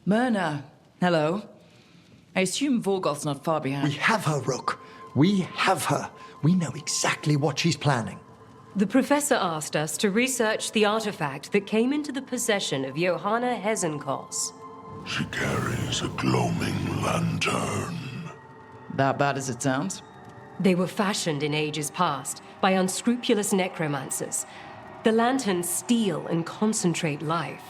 Myrna, hello. I assume Volgoth's not far behind. We have her, Rook. We have her. We know exactly what she's planning. The professor asked us to research the artifact that came into the possession of Johanna Hezenkoss. She carries a gloaming lantern. That bad as it sounds? They were fashioned in ages past by unscrupulous necromancers. The lanterns steal and concentrate life.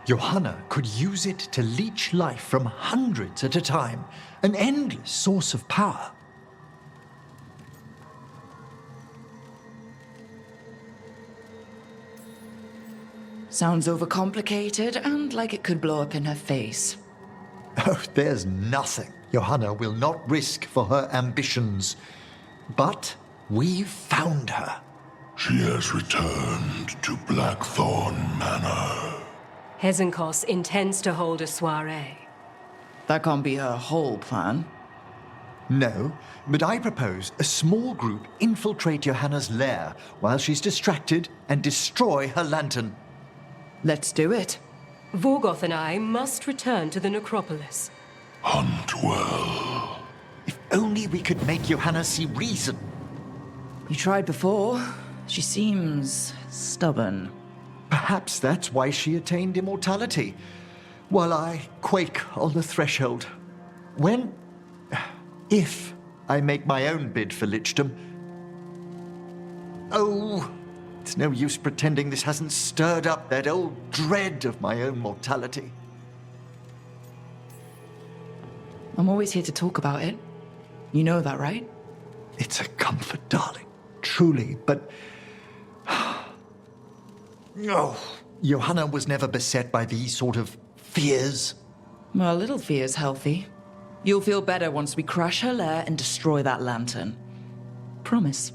Johanna could use it to leech life from hundreds at a time. An endless source of power. Sounds overcomplicated and like it could blow up in her face. Oh, there's nothing Johanna will not risk for her ambitions. But we've found her. She has returned to Blackthorne Manor. Hezenkoss intends to hold a soiree. That can't be her whole plan. No, but I propose a small group infiltrate Johanna's lair while she's distracted and destroy her lantern. Let's do it. Volgoth and I must return to the Necropolis. Hunt well. If only we could make Johanna see reason. You tried before. She seems stubborn. Perhaps that's why she attained immortality, while I quake on the threshold. If I make my own bid for lichdom. Oh, it's no use pretending this hasn't stirred up that old dread of my own mortality. I'm always here to talk about it. You know that, right? It's a comfort, darling. Truly, but... Oh, Johanna was never beset by these sort of fears. Well, a little fear is healthy. You'll feel better once we crash her lair and destroy that lantern. Promise.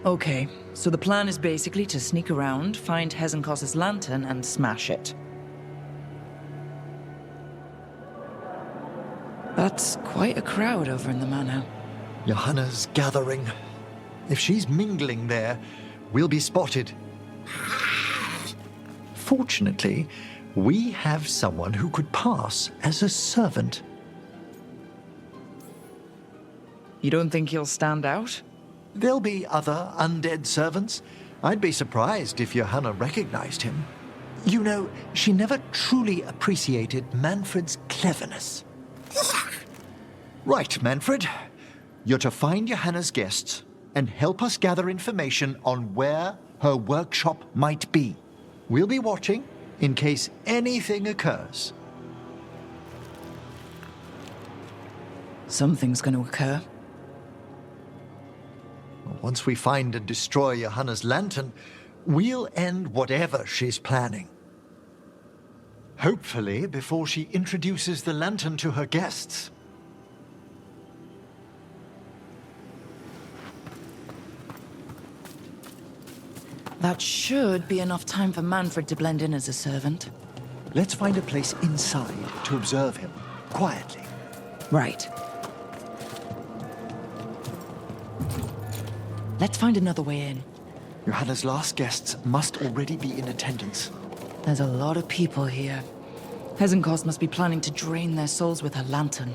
Okay, so the plan is basically to sneak around, find Hezenkoss's lantern, and smash it. That's quite a crowd over in the manor. Johanna's gathering. If she's mingling there, we'll be spotted. Fortunately, we have someone who could pass as a servant. You don't think he'll stand out? There'll be other undead servants. I'd be surprised if Johanna recognized him. You know, she never truly appreciated Manfred's cleverness. Right, Manfred. You're to find Johanna's guests and help us gather information on where her workshop might be. We'll be watching in case anything occurs. Something's going to occur. Once we find and destroy Johanna's lantern, we'll end whatever she's planning. Hopefully before she introduces the lantern to her guests. That should be enough time for Manfred to blend in as a servant. Let's find a place inside to observe him, quietly. Right. Let's find another way in. Johanna's last guests must already be in attendance. There's a lot of people here. Hezenkoss must be planning to drain their souls with her lantern.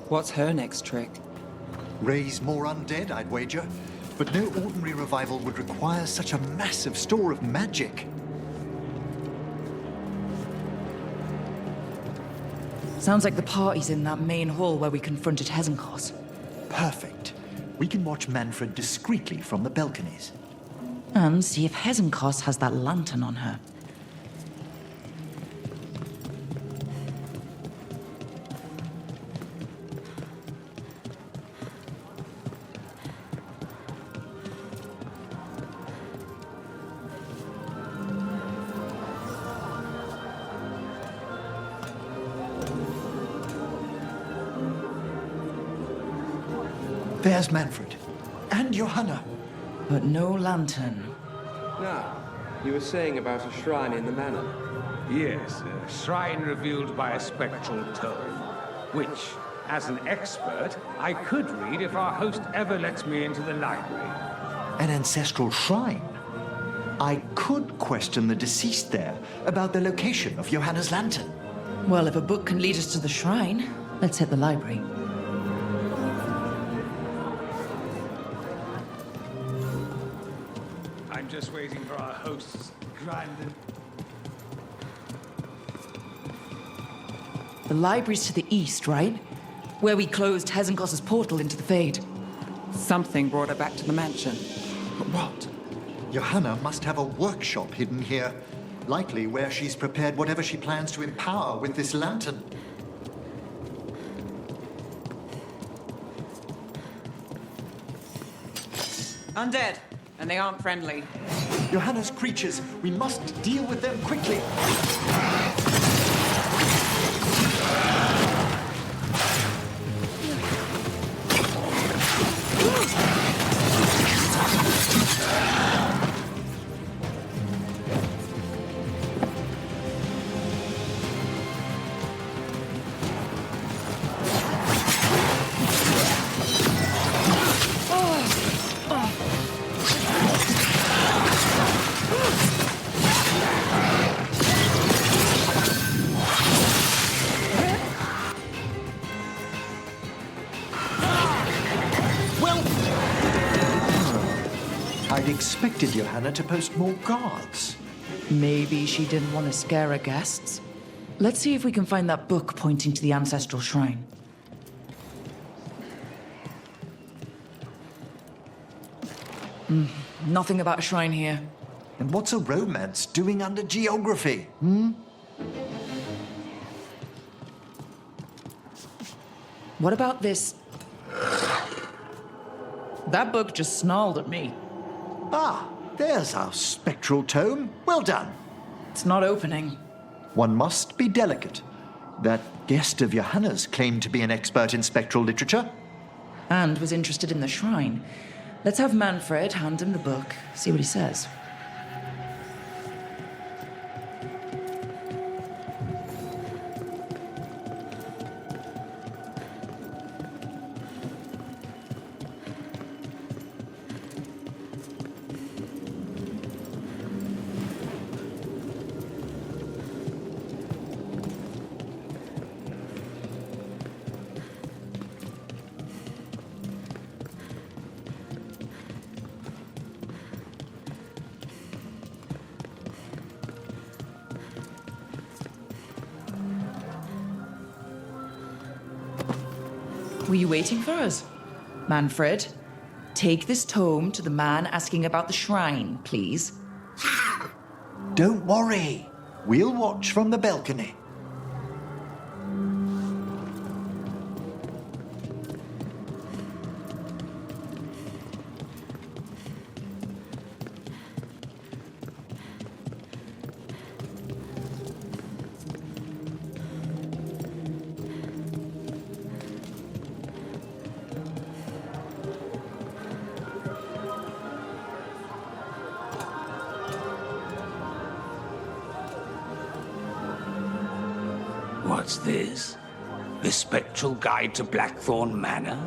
What's her next trick? Raise more undead, I'd wager. But no ordinary revival would require such a massive store of magic. Sounds like the party's in that main hall where we confronted Hezenkoss. Perfect. We can watch Manfred discreetly from the balconies. And see if Hezenkoss has that lantern on her. There's Manfred. And Johanna. But no lantern. Now, you were saying about a shrine in the manor. Yes, a shrine revealed by a spectral tome, which, As an expert, I could read if our host ever lets me into the library. An ancestral shrine. I could question the deceased there about the location of Johanna's lantern. Well, if a book can lead us to the shrine, let's hit the library. I'm just waiting for our host's grand... The library's to the east, right? Where we closed Hezenkoss's portal into the Fade. Something brought her back to the mansion. But what? Johanna must have a workshop hidden here, likely where she's prepared whatever she plans to empower with this lantern. Undead, and they aren't friendly. Johanna's creatures, we must deal with them quickly. I'd expected Johanna to post more guards. Maybe she didn't want to scare her guests. Let's see if we can find that book pointing to the ancestral shrine. Nothing about a shrine here. And what's a romance doing under geography, What about this? That book just snarled at me. Ah, there's our spectral tome. Well done. It's not opening. One must be delicate. That guest of Johanna's claimed to be an expert in spectral literature. And was interested in the shrine. Let's have Manfred hand him the book, see what he says. Were you waiting for us? Manfred, take this tome to the man asking about the shrine, please. Don't worry. We'll watch from the balcony. What's this? The Spectral Guide to Blackthorne Manor?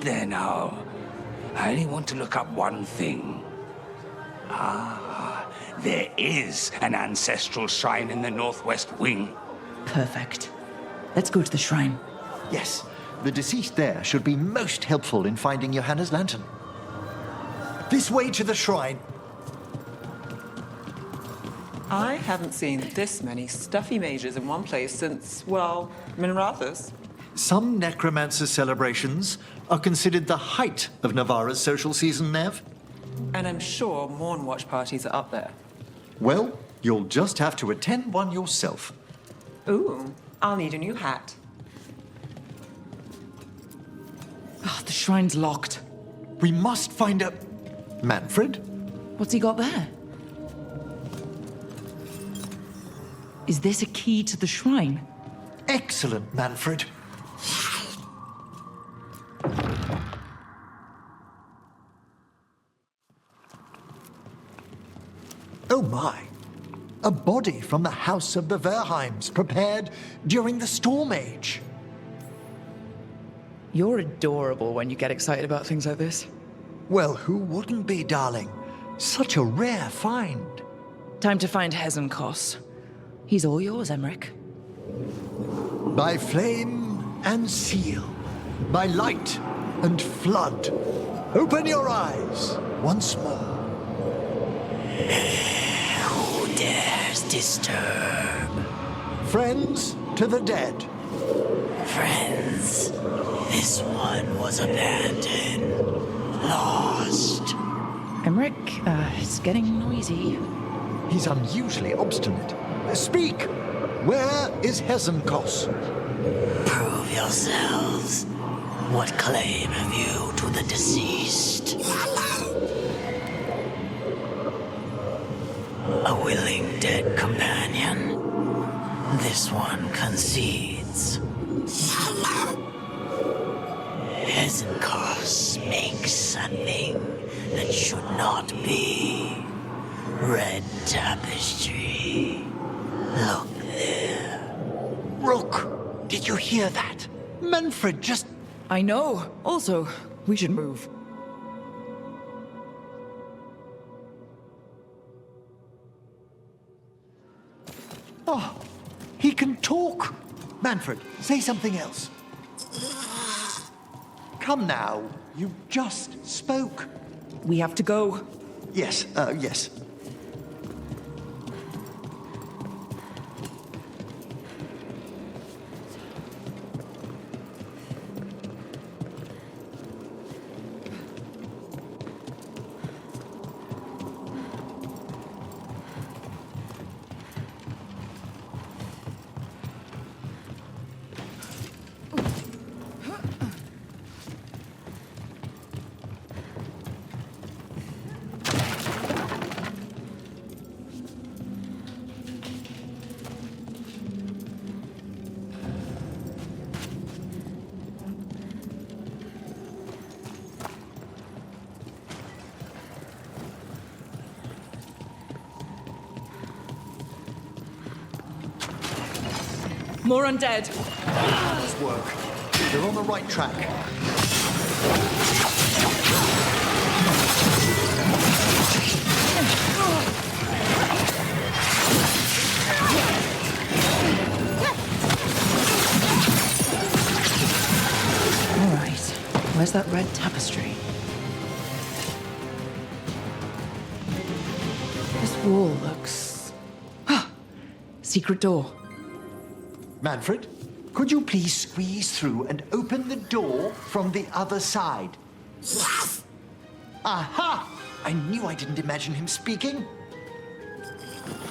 There now. I only want to look up one thing. Ah, there is an ancestral shrine in the northwest wing. Perfect. Let's go to the shrine. Yes, the deceased there should be most helpful in finding Johanna's lantern. This way to the shrine. I haven't seen this many stuffy mages in one place since, well, Minratha's. Some necromancer celebrations are considered the height of Navarra's social season, Nev. And I'm sure Morn Watch parties are up there. Well, you'll just have to attend one yourself. Ooh, I'll need a new hat. Oh, the shrine's locked. We must find a... Manfred? What's he got there? Is this a key to the shrine? Excellent, Manfred. Oh my. A body from the House of the Verheims, prepared during the Storm Age. You're adorable when you get excited about things like this. Well, who wouldn't be, darling? Such a rare find. Time to find Hezenkoss. He's all yours, Emmrich. By flame and seal, by light and flood, open your eyes once more. Who dares disturb? Friends to the dead. Friends, this one was abandoned, lost. Emmrich, it's getting noisy. He's unusually obstinate. Speak! Where is Hezenkoss? Prove yourselves. What claim have you to the deceased? A willing dead companion? This one concedes. Hezenkoss makes something that should not be. Red tapestry. Look there. Rook, did you hear that? Manfred just... I know. Also, we should move. Oh, he can talk. Manfred, say something else. Come now, you just spoke. We have to go. Yes, yes. More undead. Nice work. They're on the right track. All right. Where's that red tapestry? This wall looks... Secret door. Manfred, could you please squeeze through and open the door from the other side? Yes! Aha! I knew I didn't imagine him speaking.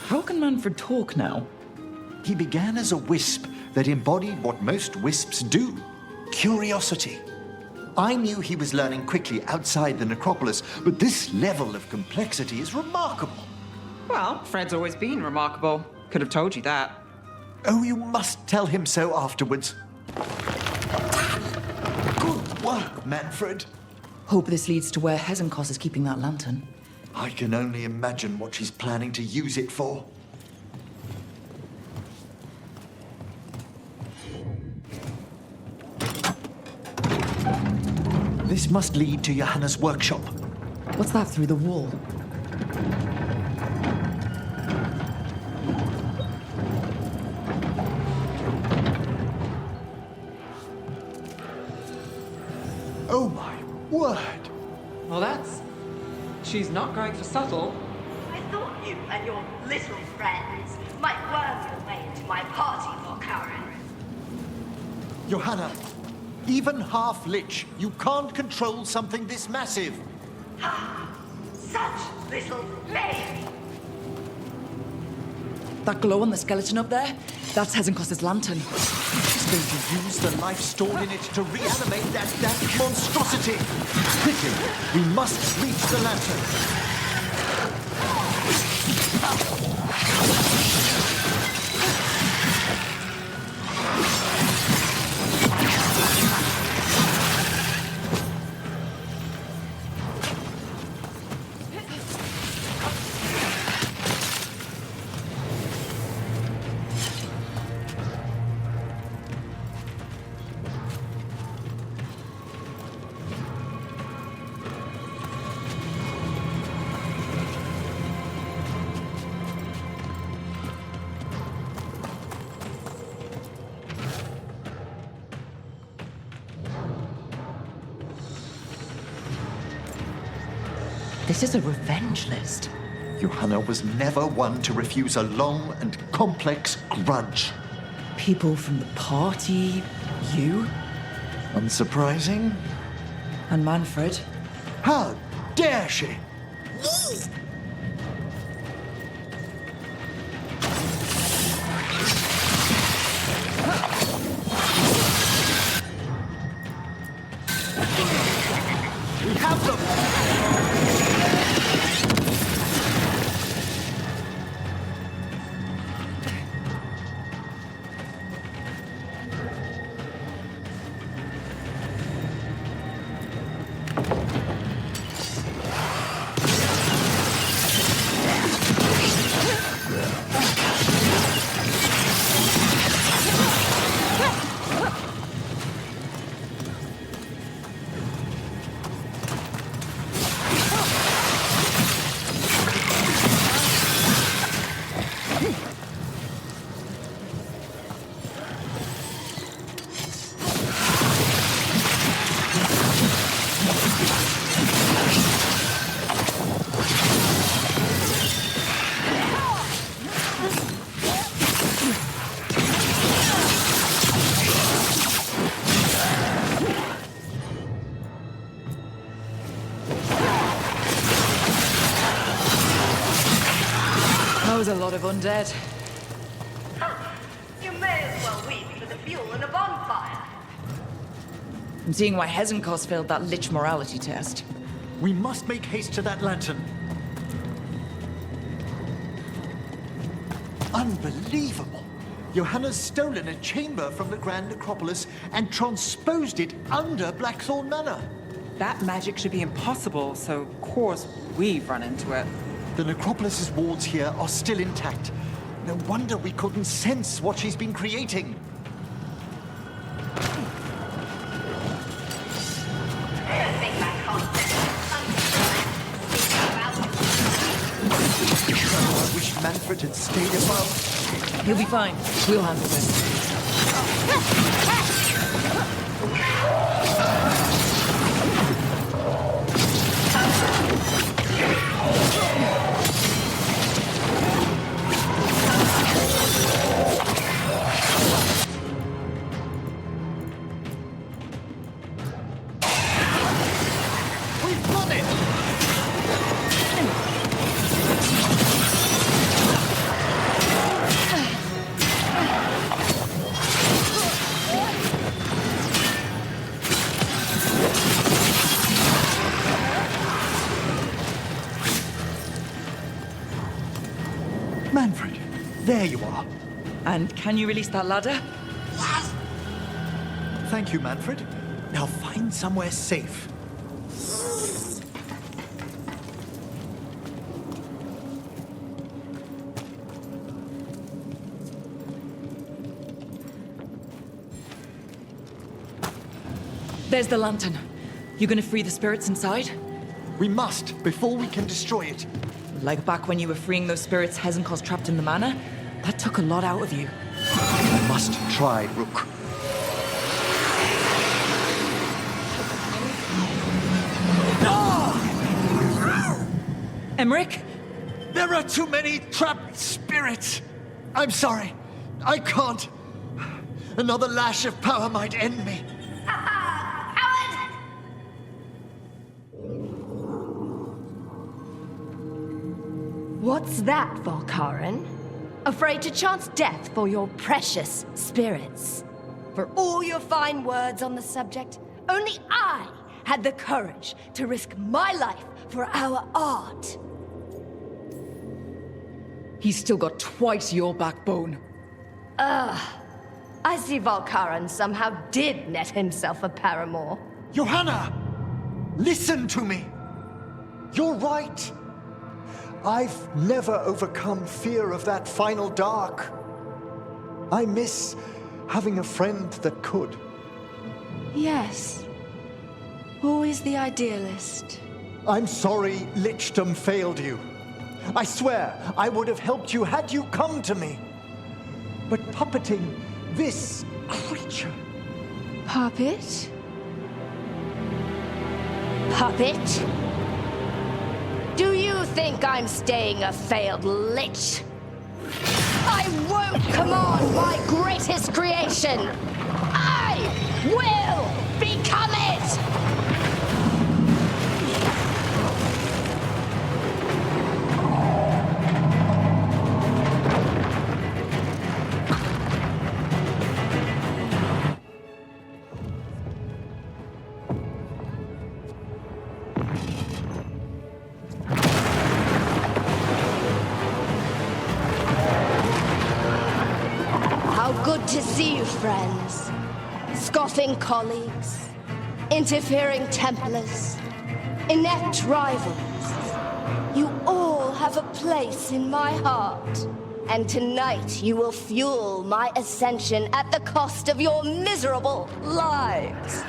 How can Manfred talk now? He began as a wisp that embodied what most wisps do, curiosity. I knew he was learning quickly outside the Necropolis, but this level of complexity is remarkable. Well, Fred's always been remarkable. Could have told you that. Oh, you must tell him so afterwards. Good work, Manfred. Hope this leads to where Hezenkoss is keeping that lantern. I can only imagine what she's planning to use it for. This must lead to Johanna's workshop. What's that through the wall? Oh my word! Well, that's... She's not going for subtle. I thought you and your little friends might worm your way into my party, Volkarin. Johanna, even half-lich, you can't control something this massive. Such little faith! That glow on the skeleton up there? That's Hezenkoss's lantern. She's going to use the life stored in it to reanimate that monstrosity. Quickly, we must reach the lantern. This is a revenge list. Johanna was never one to refuse a long and complex grudge. People from the party, you, Unsurprising? and Manfred. How dare she? We have them! That was a lot of undead. You may as well weep for the fuel in a bonfire. I'm seeing why Hezenkoss failed that lich morality test. We must make haste to that lantern. Unbelievable! Johanna's stolen a chamber from the Grand Necropolis and transposed it under Blackthorne Manor. That magic should be impossible, so of course we've run into it. The Necropolis's wards here are still intact. No wonder we couldn't sense what she's been creating. I think I can't I wish Manfred had stayed above. He'll be fine. We'll handle this. We've done it! Manfred, there you are. And can you release that ladder? Thank you, Manfred. Now find somewhere safe. There's the lantern. You gonna free the spirits inside? We must, before we can destroy it. Like back when you were freeing those spirits Hezenkoss trapped in the manor? That took a lot out of you. I must try, Rook. Emmrich? There are too many trapped spirits. I'm sorry. I can't. Another lash of power might end me. Coward! What's that, Volkarin? Afraid to chance death for your precious spirits? For all your fine words on the subject, only I had the courage to risk my life for our art. He's still got twice your backbone. I see Volkarin somehow did net himself a paramour. Johanna! Listen to me! You're right. I've never overcome fear of that final dark. I miss having a friend that could. Yes. Always the idealist. I'm sorry lichdom failed you. I swear I would have helped you had you come to me. But puppeting this creature... Puppet? Puppet? Do you think I'm staying a failed lich? I won't command my greatest creation! I will become it! Good to see you, friends. Scoffing colleagues, interfering Templars, inept rivals. You all have a place in my heart. And tonight you will fuel my ascension at the cost of your miserable lives.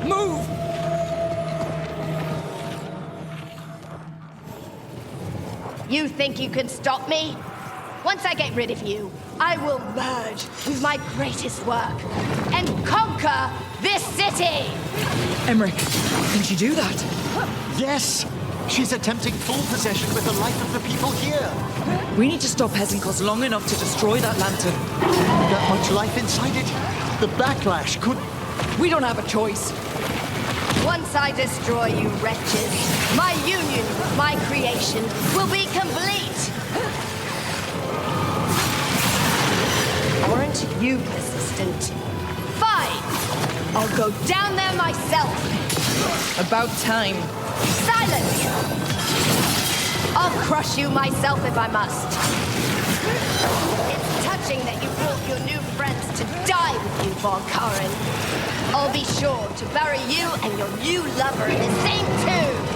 Move! You think you can stop me? Once I get rid of you, I will merge with my greatest work and conquer this city! Emmrich, can she do that? Yes! She's attempting full possession with the life of the people here. We need to stop Hezenkoss long enough to destroy that lantern. That much life inside it. The backlash could... We don't have a choice. Once I destroy you wretches, my union with my creation will be complete! Weren't you persistent? Fine! I'll go down there myself! About time. Silence! I'll crush you myself if I must. It's touching that you brought your new friends to die with you, Volkarin. I'll be sure to bury you and your new lover in the same tomb!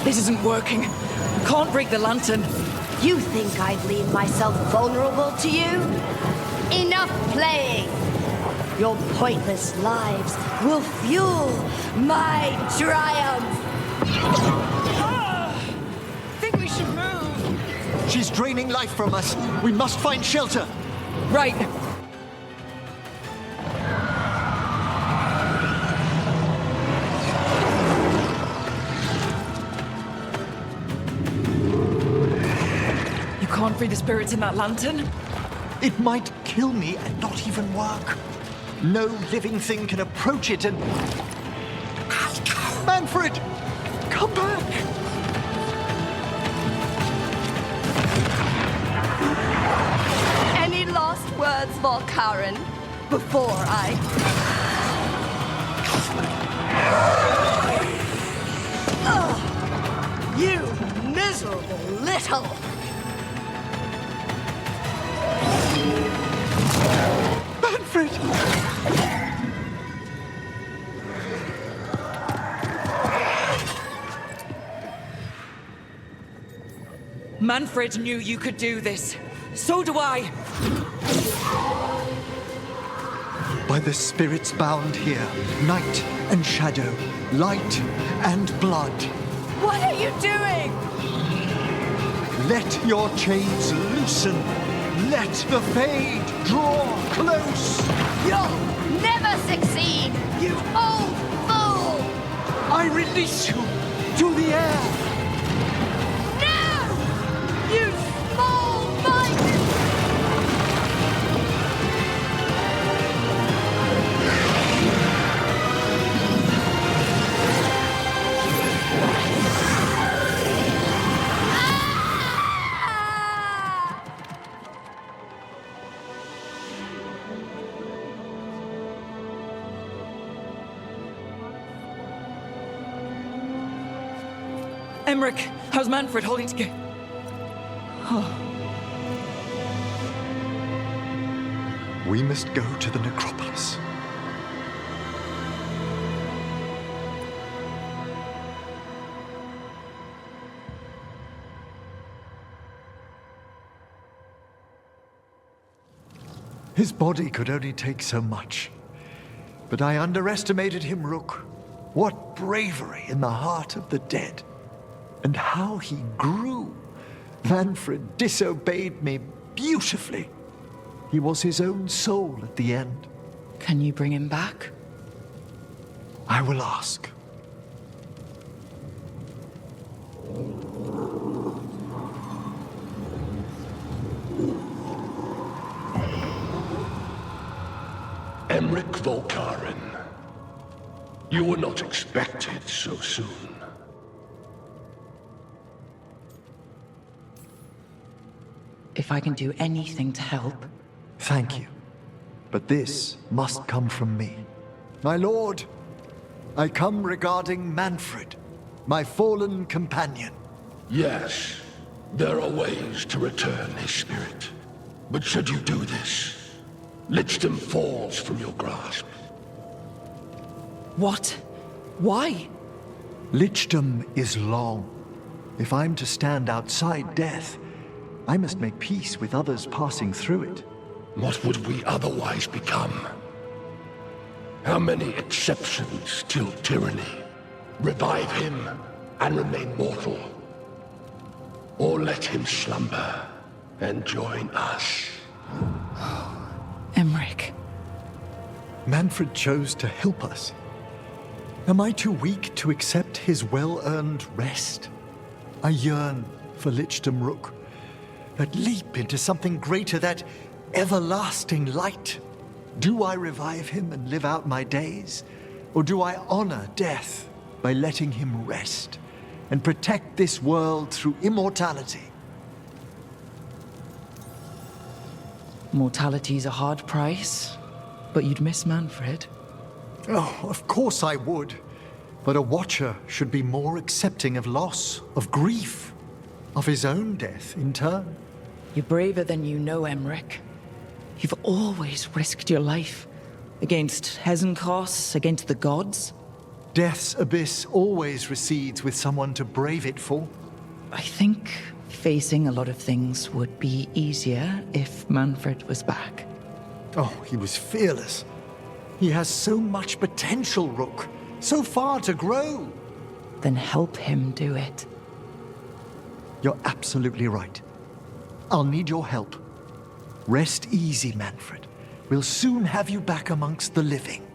This isn't working. We can't break the lantern. You think I'd leave myself vulnerable to you? Enough playing! Your pointless lives will fuel my triumph! Think we should move. She's draining life from us. We must find shelter. Right. Can't free the spirits in that lantern? It might kill me and not even work. No living thing can approach it and... Manfred! Come back! Any last words, Volkarin, before I... You miserable little... Manfred! Manfred knew you could do this. So do I. By the spirits bound here, night and shadow, light and blood. What are you doing? Let your chains loosen. Let the fade draw close. You'll never succeed, you old fool! I release you to the air. No! You small-minded... Emmrich, how's Manfred holding together? Oh. We must go to the Necropolis. His body could only take so much. But I underestimated him, Rook. What bravery in the heart of the dead. And how he grew. Manfred disobeyed me beautifully. He was his own soul at the end. Can you bring him back? I will ask. Emmrich Volkarin. You were not expected so soon. If I can do anything to help. Thank you. But this must come from me. My lord, I come regarding Manfred, my fallen companion. Yes, there are ways to return his spirit. But should you do this, Lichdom falls from your grasp. What? Why? Lichdom is long. If I'm to stand outside death, I must make peace with others passing through it. What would we otherwise become? How many exceptions till tyranny? Revive him and remain mortal. Or let him slumber and join us. Emmrich. Manfred chose to help us. Am I too weak to accept his well-earned rest? I yearn for Lichdom Rook. That leap into something greater, that everlasting light. Do I revive him and live out my days? Or do I honor death by letting him rest and protect this world through immortality? Mortality's a hard price, but you'd miss Manfred. Oh, of course I would. But a Watcher should be more accepting of loss, of grief, of his own death in turn. You're braver than you know, Emmrich. You've always risked your life. Against Hezenkoss, against the gods. Death's abyss always recedes with someone to brave it for. I think facing a lot of things would be easier if Manfred was back. Oh, he was fearless. He has so much potential, Rook. So far to grow. Then help him do it. You're absolutely right. I'll need your help. Rest easy, Manfred. We'll soon have you back amongst the living.